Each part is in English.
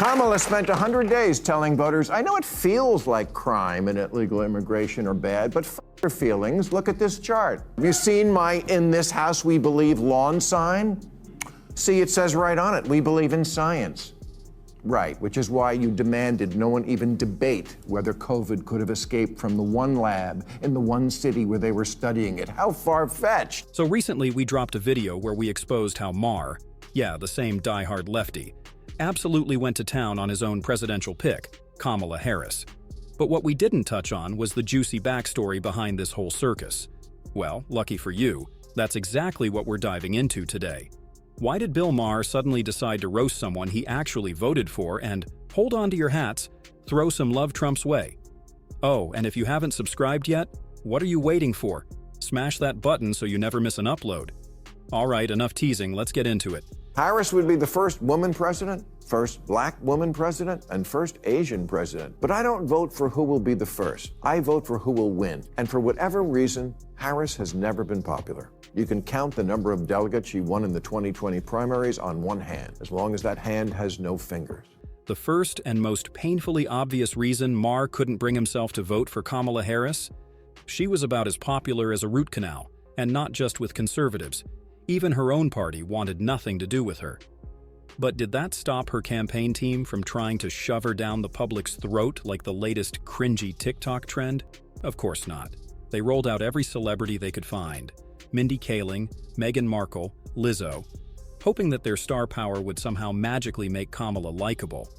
Kamala spent 100 days telling voters, I know it feels like crime and illegal immigration are bad, but f your feelings. Look at this chart. Have you seen my "In this house we believe" lawn sign? See, it says right on it, we believe in science. Right, which is why you demanded no one even debate whether COVID could have escaped from the one lab in the one city where they were studying it. How far-fetched. So recently we dropped a video where we exposed how Maher, yeah, the same diehard lefty, absolutely went to town on his own presidential pick, Kamala Harris. But what we didn't touch on was the juicy backstory behind this whole circus. Well, lucky for you, that's exactly what we're diving into today. Why did Bill Maher suddenly decide to roast someone he actually voted for and, hold on to your hats, throw some love Trump's way? Oh, and if you haven't subscribed yet, what are you waiting for? Smash that button so you never miss an upload. All right, enough teasing, let's get into it. Harris would be the first woman president, first black woman president, and first Asian president. But I don't vote for who will be the first. I vote for who will win. And for whatever reason, Harris has never been popular. You can count the number of delegates she won in the 2020 primaries on one hand, as long as that hand has no fingers. The first and most painfully obvious reason Maher couldn't bring himself to vote for Kamala Harris? She was about as popular as a root canal, and not just with conservatives. Even her own party wanted nothing to do with her. But did that stop her campaign team from trying to shove her down the public's throat like the latest cringy TikTok trend? Of course not. They rolled out every celebrity they could find. Mindy Kaling, Meghan Markle, Lizzo, hoping that their star power would somehow magically make Kamala likable.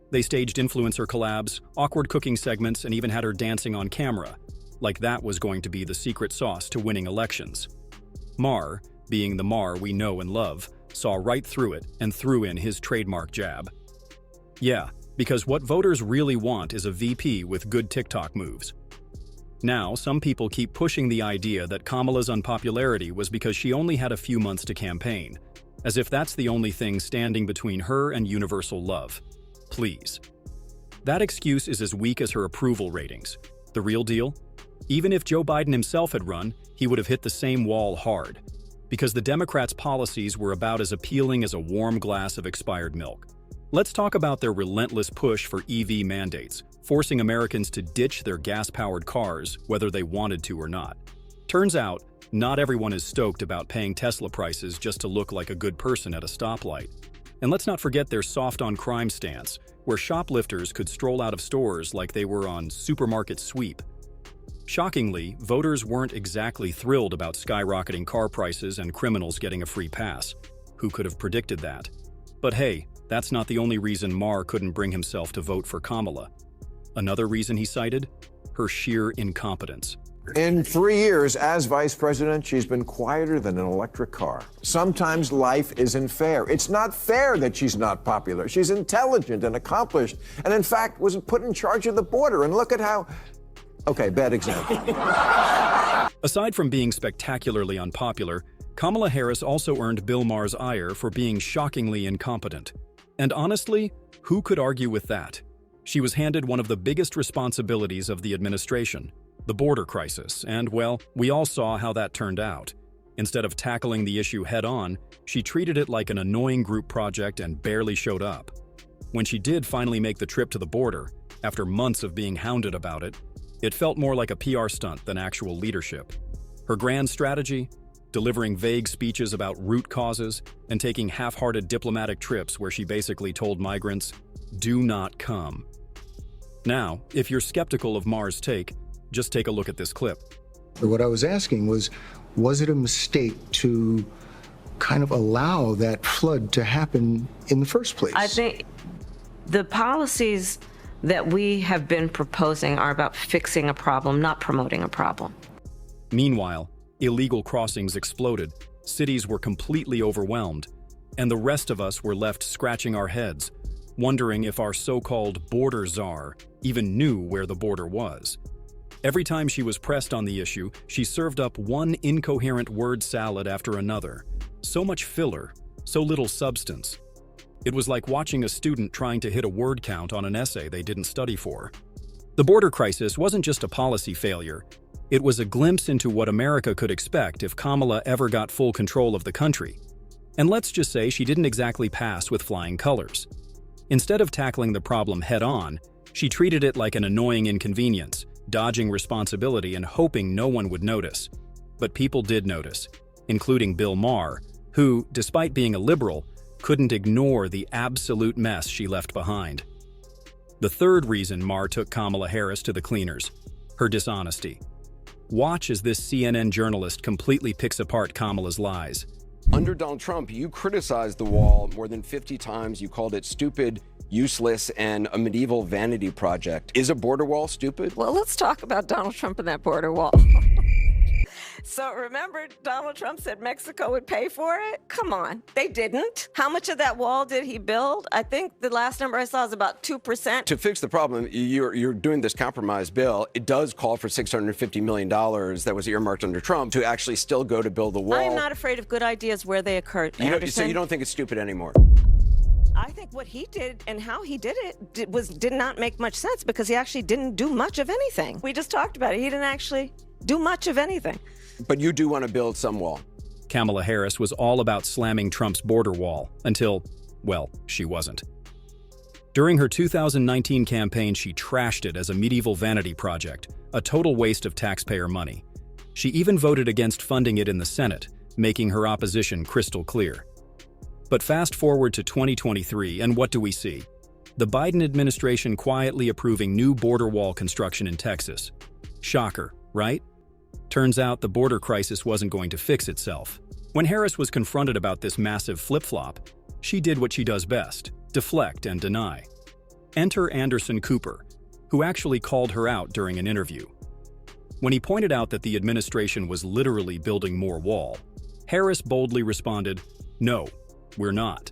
They staged influencer collabs, awkward cooking segments, and even had her dancing on camera, like that was going to be the secret sauce to winning elections. Maher, being the Maher we know and love, saw right through it and threw in his trademark jab. Yeah, because what voters really want is a VP with good TikTok moves. Now, some people keep pushing the idea that Kamala's unpopularity was because she only had a few months to campaign, as if that's the only thing standing between her and universal love. Please. That excuse is as weak as her approval ratings. The real deal? Even if Joe Biden himself had run, he would have hit the same wall hard, because the Democrats' policies were about as appealing as a warm glass of expired milk. Let's talk about their relentless push for EV mandates, forcing Americans to ditch their gas-powered cars whether they wanted to or not. Turns out, not everyone is stoked about paying Tesla prices just to look like a good person at a stoplight. And let's not forget their soft-on-crime stance, where shoplifters could stroll out of stores like they were on supermarket sweep. Shockingly, voters weren't exactly thrilled about skyrocketing car prices and criminals getting a free pass. Who could have predicted that? But hey, that's not the only reason Maher couldn't bring himself to vote for Kamala. Another reason he cited? Her sheer incompetence. In 3 years as vice president, she's been quieter than an electric car. Sometimes life isn't fair. It's not fair that she's not popular. She's intelligent and accomplished, and in fact was put in charge of the border. And look at how... Okay, bad example. Aside from being spectacularly unpopular, Kamala Harris also earned Bill Maher's ire for being shockingly incompetent. And honestly, who could argue with that? She was handed one of the biggest responsibilities of the administration, the border crisis, and well, we all saw how that turned out. Instead of tackling the issue head-on, she treated it like an annoying group project and barely showed up. When she did finally make the trip to the border, after months of being hounded about it, it felt more like a PR stunt than actual leadership. Her grand strategy? Delivering vague speeches about root causes and taking half-hearted diplomatic trips where she basically told migrants, "Do not come." Now, if you're skeptical of Maher's take, just take a look at this clip. What I was asking was it a mistake to kind of allow that flood to happen in the first place? I think the policies that we have been proposing are about fixing a problem, not promoting a problem. Meanwhile, illegal crossings exploded, cities were completely overwhelmed, and the rest of us were left scratching our heads, wondering if our so-called border czar even knew where the border was. Every time she was pressed on the issue, she served up one incoherent word salad after another. So much filler, so little substance. It was like watching a student trying to hit a word count on an essay they didn't study for. The border crisis wasn't just a policy failure. It was a glimpse into what America could expect if Kamala ever got full control of the country. And let's just say she didn't exactly pass with flying colors. Instead of tackling the problem head-on, she treated it like an annoying inconvenience, dodging responsibility and hoping no one would notice. But people did notice, including Bill Maher, who, despite being a liberal, couldn't ignore the absolute mess she left behind. The third reason Maher took Kamala Harris to the cleaners: her dishonesty. Watch as this CNN journalist completely picks apart Kamala's lies. Under Donald Trump, you criticized the wall more than 50 times. You called it stupid, useless, and a medieval vanity project. Is a border wall stupid? Well, let's talk about Donald Trump and that border wall. So remember, Donald Trump said Mexico would pay for it? Come on, they didn't. How much of that wall did he build? I think the last number I saw is about 2%. To fix the problem, you're doing this compromise bill. It does call for $650 million that was earmarked under Trump to actually still go to build the wall. I'm not afraid of good ideas where they occur, Anderson. So you don't think it's stupid anymore? I think what he did and how he did it did not make much sense, because he actually didn't do much of anything. We just talked about it. He didn't actually do much of anything. But you do want to build some wall. Kamala Harris was all about slamming Trump's border wall until, well, she wasn't. During her 2019 campaign, she trashed it as a medieval vanity project, a total waste of taxpayer money. She even voted against funding it in the Senate, making her opposition crystal clear. But fast forward to 2023, and what do we see? The Biden administration quietly approving new border wall construction in Texas. Shocker, right? Turns out the border crisis wasn't going to fix itself. When Harris was confronted about this massive flip-flop, she did what she does best: deflect and deny. Enter Anderson Cooper, who actually called her out during an interview. When he pointed out that the administration was literally building more wall, Harris boldly responded, "No, we're not."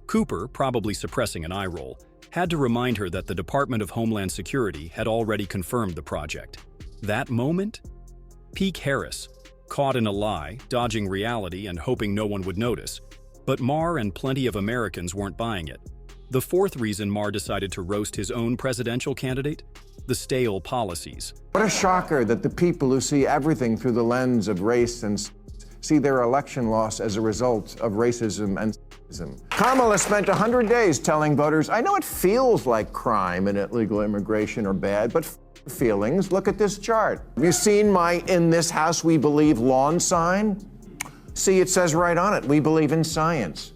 Cooper, probably suppressing an eye roll, had to remind her that the Department of Homeland Security had already confirmed the project. That moment? Peak Harris, caught in a lie, dodging reality and hoping no one would notice. But Maher and plenty of Americans weren't buying it. The fourth reason Maher decided to roast his own presidential candidate? The stale policies. What a shocker that the people who see everything through the lens of race and see their election loss as a result of racism and sexism. Kamala spent 100 days telling voters, I know it feels like crime and illegal immigration are bad, but feelings, look at this chart. Have you seen my "In this house we believe" lawn sign? See, it says right on it, we believe in science.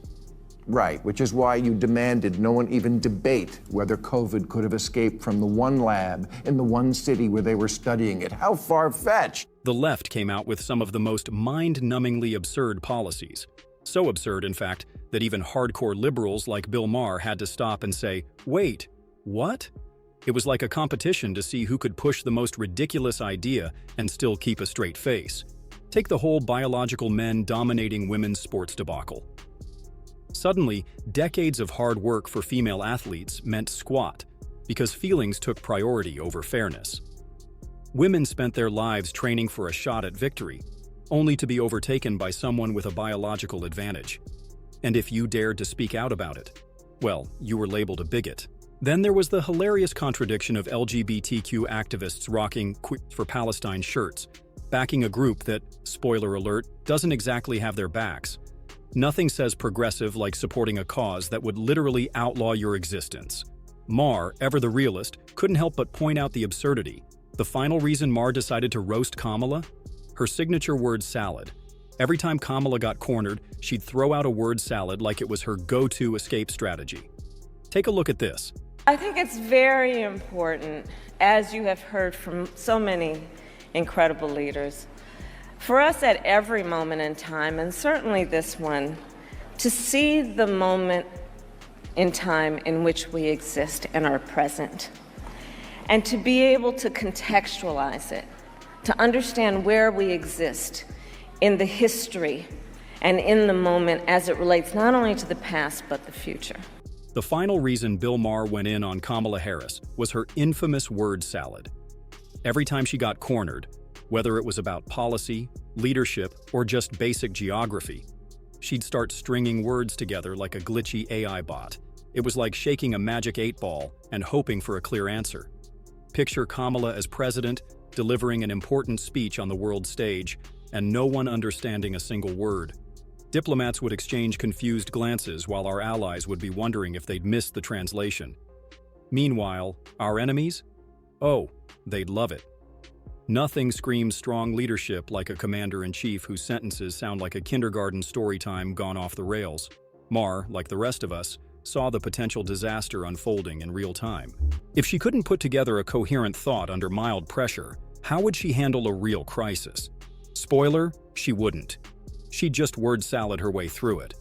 Right, which is why you demanded no one even debate whether COVID could have escaped from the one lab in the one city where they were studying it. How far-fetched. The left came out with some of the most mind-numbingly absurd policies. So absurd, in fact, that even hardcore liberals like Bill Maher had to stop and say, wait, what? It was like a competition to see who could push the most ridiculous idea and still keep a straight face. Take the whole biological men dominating women's sports debacle. Suddenly, decades of hard work for female athletes meant squat, because feelings took priority over fairness. Women spent their lives training for a shot at victory, only to be overtaken by someone with a biological advantage. And if you dared to speak out about it, well, you were labeled a bigot. Then there was the hilarious contradiction of LGBTQ activists rocking "Queers for Palestine" shirts, backing a group that, spoiler alert, doesn't exactly have their backs. Nothing says progressive like supporting a cause that would literally outlaw your existence. Maher, ever the realist, couldn't help but point out the absurdity. The final reason Maher decided to roast Kamala? Her signature word salad. Every time Kamala got cornered, she'd throw out a word salad like it was her go-to escape strategy. Take a look at this. I think it's very important, as you have heard from so many incredible leaders, for us at every moment in time, and certainly this one, to see the moment in time in which we exist and are present, and to be able to contextualize it, to understand where we exist in the history and in the moment as it relates not only to the past but the future. The final reason Bill Maher went in on Kamala Harris was her infamous word salad. Every time she got cornered, whether it was about policy, leadership, or just basic geography, she'd start stringing words together like a glitchy AI bot. It was like shaking a magic 8-ball and hoping for a clear answer. Picture Kamala as president, delivering an important speech on the world stage, and no one understanding a single word. Diplomats would exchange confused glances while our allies would be wondering if they'd missed the translation. Meanwhile, our enemies? Oh, they'd love it. Nothing screams strong leadership like a commander-in-chief whose sentences sound like a kindergarten story time gone off the rails. Maher, like the rest of us, saw the potential disaster unfolding in real time. If she couldn't put together a coherent thought under mild pressure, how would she handle a real crisis? Spoiler, she wouldn't. She'd just word salad her way through it.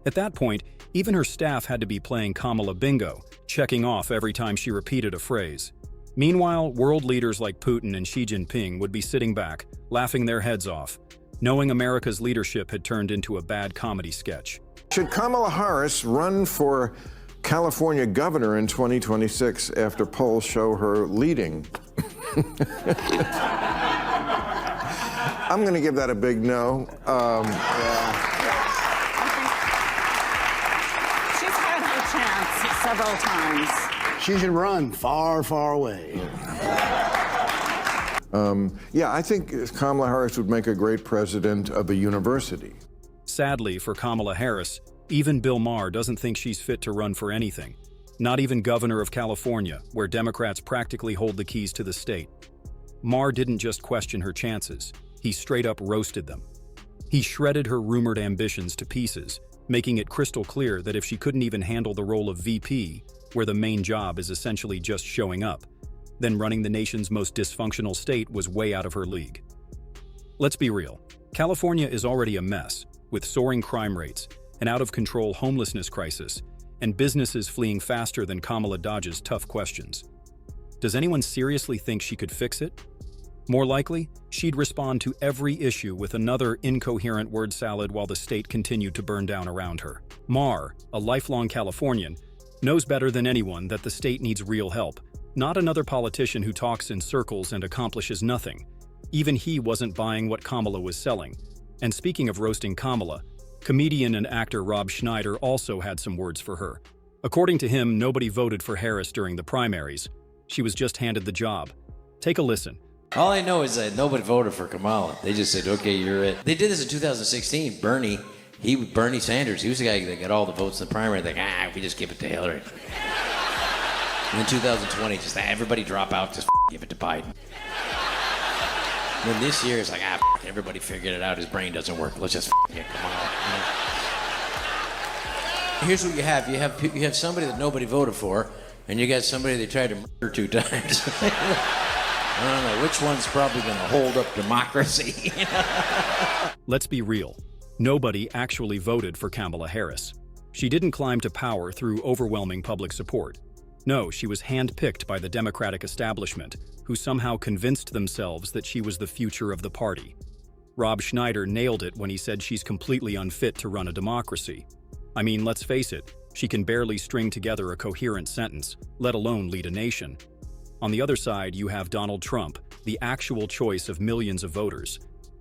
At that point, even her staff had to be playing Kamala bingo, checking off every time she repeated a phrase. Meanwhile, world leaders like Putin and Xi Jinping would be sitting back, laughing their heads off, knowing America's leadership had turned into a bad comedy sketch. Should Kamala Harris run for California governor in 2026 after polls show her leading? I'm going to give that a big no. She's had her chance several times. She should run far, far away. Yeah, I think Kamala Harris would make a great president of a university. Sadly for Kamala Harris, even Bill Maher doesn't think she's fit to run for anything. Not even governor of California, where Democrats practically hold the keys to the state. Maher didn't just question her chances, he straight up roasted them. He shredded her rumored ambitions to pieces, making it crystal clear that if she couldn't even handle the role of VP, where the main job is essentially just showing up, then running the nation's most dysfunctional state was way out of her league. Let's be real, California is already a mess, with soaring crime rates, an out-of-control homelessness crisis, and businesses fleeing faster than Kamala dodges tough questions. Does anyone seriously think she could fix it? More likely, she'd respond to every issue with another incoherent word salad while the state continued to burn down around her. Maher, a lifelong Californian, knows better than anyone that the state needs real help, not another politician who talks in circles and accomplishes nothing. Even he wasn't buying what Kamala was selling. And speaking of roasting Kamala, comedian and actor Rob Schneider also had some words for her. According to him, nobody voted for Harris during the primaries. She was just handed the job. Take a listen. All I know is that nobody voted for Kamala. They just said, okay, you're it. They did this in 2016. Bernie Sanders, he was the guy that got all the votes in the primary. Like, we just give it to Hillary. And in 2020, just everybody drop out, just give it to Biden. And then this year, it's like, everybody figured it out. His brain doesn't work. Let's just get Kamala. You know? Here's what you have. You have somebody that nobody voted for, and you got somebody they tried to murder 2 times. I don't know, which one's probably going to hold up democracy? Let's be real. Nobody actually voted for Kamala Harris. She didn't climb to power through overwhelming public support. No, she was handpicked by the Democratic establishment, who somehow convinced themselves that she was the future of the party. Rob Schneider nailed it when he said she's completely unfit to run a democracy. I mean, let's face it, she can barely string together a coherent sentence, let alone lead a nation. On the other side, you have Donald Trump, the actual choice of millions of voters.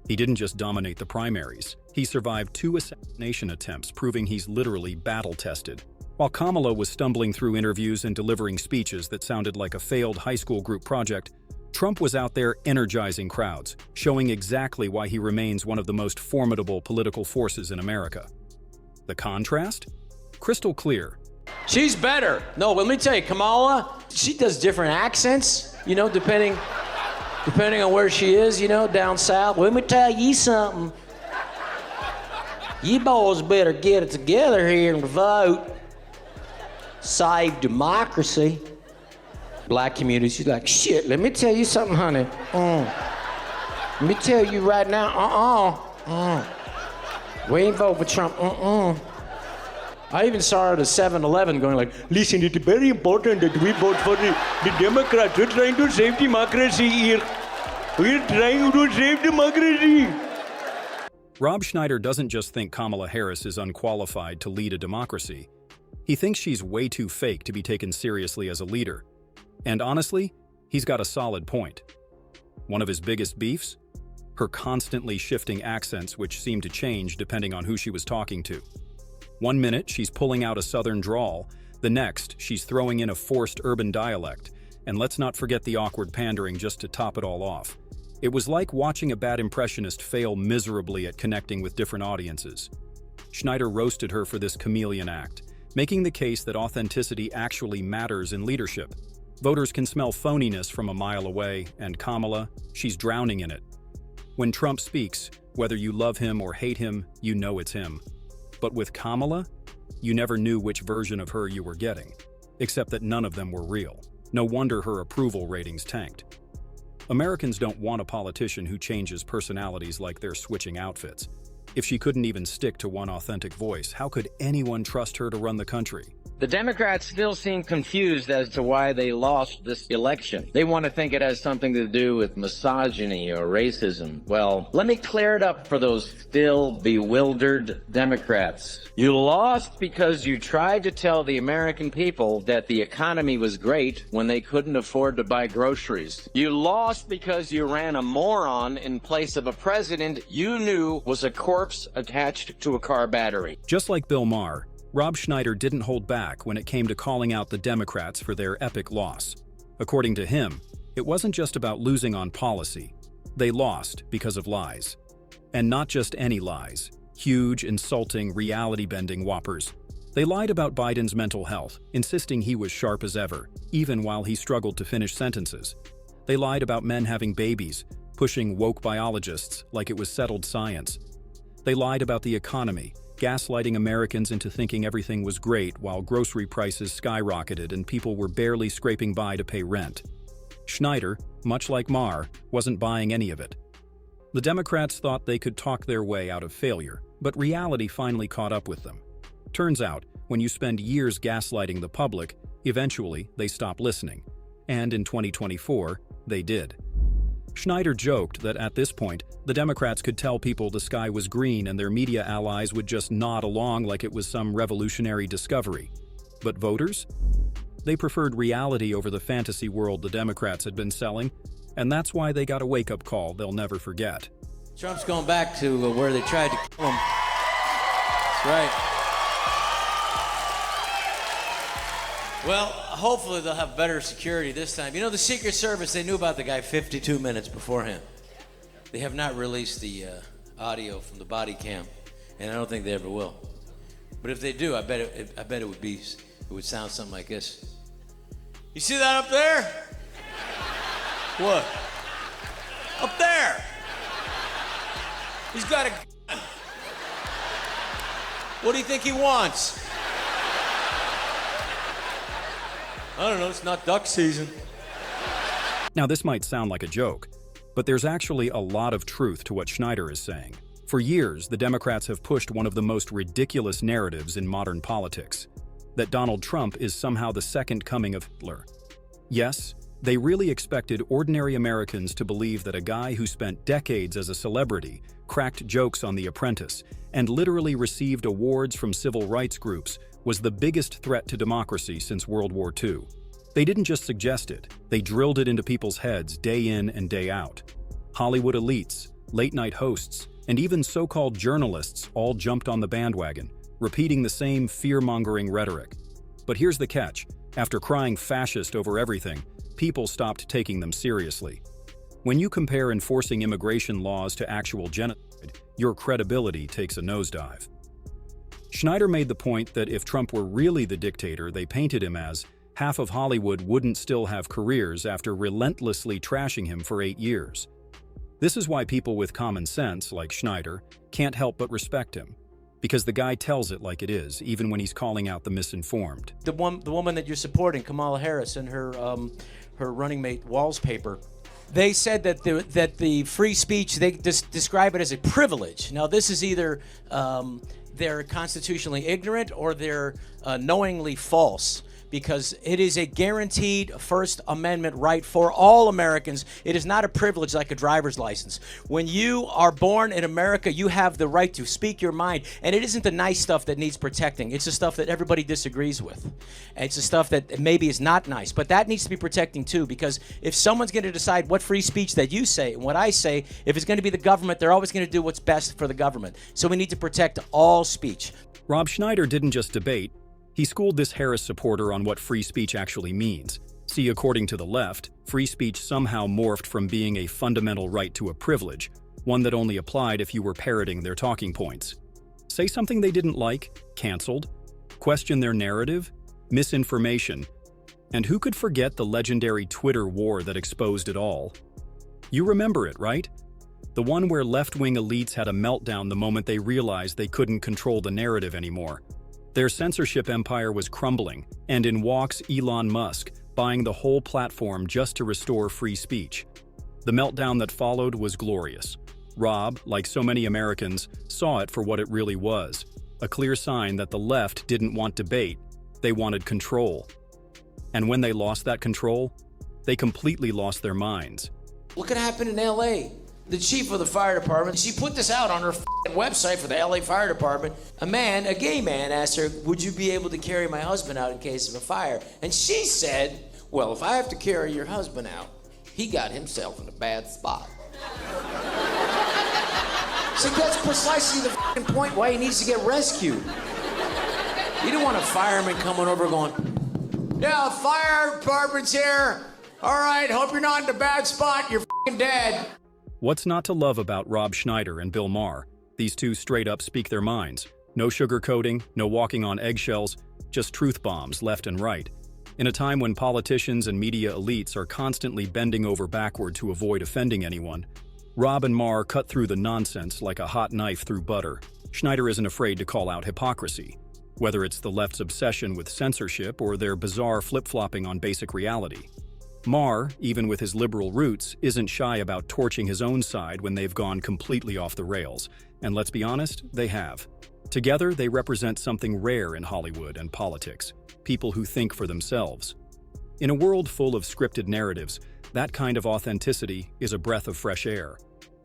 He didn't just dominate the primaries. He survived 2 assassination attempts, proving he's literally battle-tested. While Kamala was stumbling through interviews and delivering speeches that sounded like a failed high school group project, Trump was out there energizing crowds, showing exactly why he remains one of the most formidable political forces in America. The contrast? Crystal clear. She's better. No, let me tell you, Kamala, she does different accents, you know, depending on where she is, you know, down south. Let me tell you something. You boys better get it together here and vote. Save democracy. Black community, she's like, shit, let me tell you something, honey. Let me tell you right now, we ain't vote for Trump, I even saw her at a 7-Eleven going like, listen, it's very important that we vote for the Democrats. We're trying to save democracy here. We're trying to save democracy. Rob Schneider doesn't just think Kamala Harris is unqualified to lead a democracy. He thinks she's way too fake to be taken seriously as a leader. And honestly, he's got a solid point. One of his biggest beefs? Her constantly shifting accents, which seemed to change depending on who she was talking to. One minute, she's pulling out a southern drawl. The next, she's throwing in a forced urban dialect. And let's not forget the awkward pandering just to top it all off. It was like watching a bad impressionist fail miserably at connecting with different audiences. Schneider roasted her for this chameleon act, making the case that authenticity actually matters in leadership. Voters can smell phoniness from a mile away, and Kamala, she's drowning in it. When Trump speaks, whether you love him or hate him, you know it's him. But with Kamala, you never knew which version of her you were getting, except that none of them were real. No wonder her approval ratings tanked. Americans don't want a politician who changes personalities like they're switching outfits. If she couldn't even stick to one authentic voice, how could anyone trust her to run the country? The Democrats still seem confused as to why they lost this election. They want to think it has something to do with misogyny or racism. Well, let me clear it up for those still bewildered Democrats. You lost because you tried to tell the American people that the economy was great when they couldn't afford to buy groceries. You lost because you ran a moron in place of a president you knew was a corpse attached to a car battery. Just like Bill Maher, Rob Schneider didn't hold back when it came to calling out the Democrats for their epic loss. According to him, it wasn't just about losing on policy. They lost because of lies. And not just any lies. Huge, insulting, reality-bending whoppers. They lied about Biden's mental health, insisting he was sharp as ever, even while he struggled to finish sentences. They lied about men having babies, pushing woke biologists like it was settled science. They lied about the economy, gaslighting Americans into thinking everything was great while grocery prices skyrocketed and people were barely scraping by to pay rent. Schneider, much like Maher, wasn't buying any of it. The Democrats thought they could talk their way out of failure, but reality finally caught up with them. Turns out, when you spend years gaslighting the public, eventually they stop listening. And in 2024, they did. Schneider joked that at this point, the Democrats could tell people the sky was green and their media allies would just nod along like it was some revolutionary discovery. But voters? They preferred reality over the fantasy world the Democrats had been selling, and that's why they got a wake-up call they'll never forget. Trump's going back to where they tried to kill him. That's right. Well, hopefully they'll have better security this time. You know, the Secret Service, they knew about the guy 52 minutes beforehand. They have not released the audio from the body cam, and I don't think they ever will. But if they do, I bet it would sound something like this. You see that up there? What? Up there. He's got a gun. What do you think he wants? I don't know, it's not duck season. Now, this might sound like a joke, but there's actually a lot of truth to what Schneider is saying. For years, the Democrats have pushed one of the most ridiculous narratives in modern politics, that Donald Trump is somehow the second coming of Hitler. Yes, they really expected ordinary Americans to believe that a guy who spent decades as a celebrity, cracked jokes on The Apprentice, and literally received awards from civil rights groups was the biggest threat to democracy since World War II. They didn't just suggest it, they drilled it into people's heads day in and day out. Hollywood elites, late-night hosts, and even so-called journalists all jumped on the bandwagon, repeating the same fear-mongering rhetoric. But here's the catch. After crying fascist over everything, people stopped taking them seriously. When you compare enforcing immigration laws to actual genocide, your credibility takes a nosedive. Schneider made the point that if Trump were really the dictator they painted him as, half of Hollywood wouldn't still have careers after relentlessly trashing him for 8 years. This is why people with common sense, like Schneider, can't help but respect him. Because the guy tells it like it is, even when he's calling out the misinformed. The woman that you're supporting, Kamala Harris, and her running mate Wall's paper, they said that the free speech, they describe it as a privilege. Now, this is either they're constitutionally ignorant or they're knowingly false, because it is a guaranteed First Amendment right for all Americans. It is not a privilege like a driver's license. When you are born in America, you have the right to speak your mind, and it isn't the nice stuff that needs protecting. It's the stuff that everybody disagrees with. And it's the stuff that maybe is not nice, but that needs to be protecting too, because if someone's going to decide what free speech that you say and what I say, if it's going to be the government, they're always going to do what's best for the government. So we need to protect all speech. Rob Schneider didn't just debate. He schooled this Harris supporter on what free speech actually means. See, according to the left, free speech somehow morphed from being a fundamental right to a privilege, one that only applied if you were parroting their talking points. Say something they didn't like, canceled. Question their narrative, misinformation. And who could forget the legendary Twitter war that exposed it all? You remember it, right? The one where left-wing elites had a meltdown the moment they realized they couldn't control the narrative anymore. Their censorship empire was crumbling, and in walks Elon Musk, buying the whole platform just to restore free speech. The meltdown that followed was glorious. Rob, like so many Americans, saw it for what it really was, a clear sign that the left didn't want debate, they wanted control. And when they lost that control, they completely lost their minds. Look what happened in LA. The chief of the fire department, she put this out on her website for the LA Fire Department. A gay man asked her, would you be able to carry my husband out in case of a fire? And she said, well, if I have to carry your husband out, he got himself in a bad spot. See, that's precisely the point why he needs to get rescued. You don't want a fireman coming over going, yeah, fire department's here. All right, hope you're not in a bad spot, you're dead. What's not to love about Rob Schneider and Bill Maher? These two straight up speak their minds. No sugarcoating, no walking on eggshells, just truth bombs left and right. In a time when politicians and media elites are constantly bending over backward to avoid offending anyone, Rob and Maher cut through the nonsense like a hot knife through butter. Schneider isn't afraid to call out hypocrisy, whether it's the left's obsession with censorship or their bizarre flip-flopping on basic reality. Maher, even with his liberal roots, isn't shy about torching his own side when they've gone completely off the rails. And let's be honest, they have. Together, they represent something rare in Hollywood and politics, people who think for themselves. In a world full of scripted narratives, that kind of authenticity is a breath of fresh air.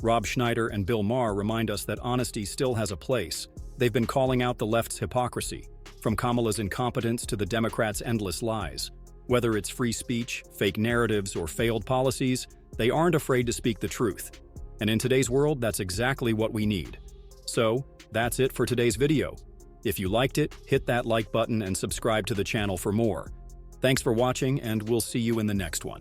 Rob Schneider and Bill Maher remind us that honesty still has a place. They've been calling out the left's hypocrisy, from Kamala's incompetence to the Democrats' endless lies. Whether it's free speech, fake narratives, or failed policies, they aren't afraid to speak the truth. And in today's world, that's exactly what we need. So, that's it for today's video. If you liked it, hit that like button and subscribe to the channel for more. Thanks for watching, and we'll see you in the next one.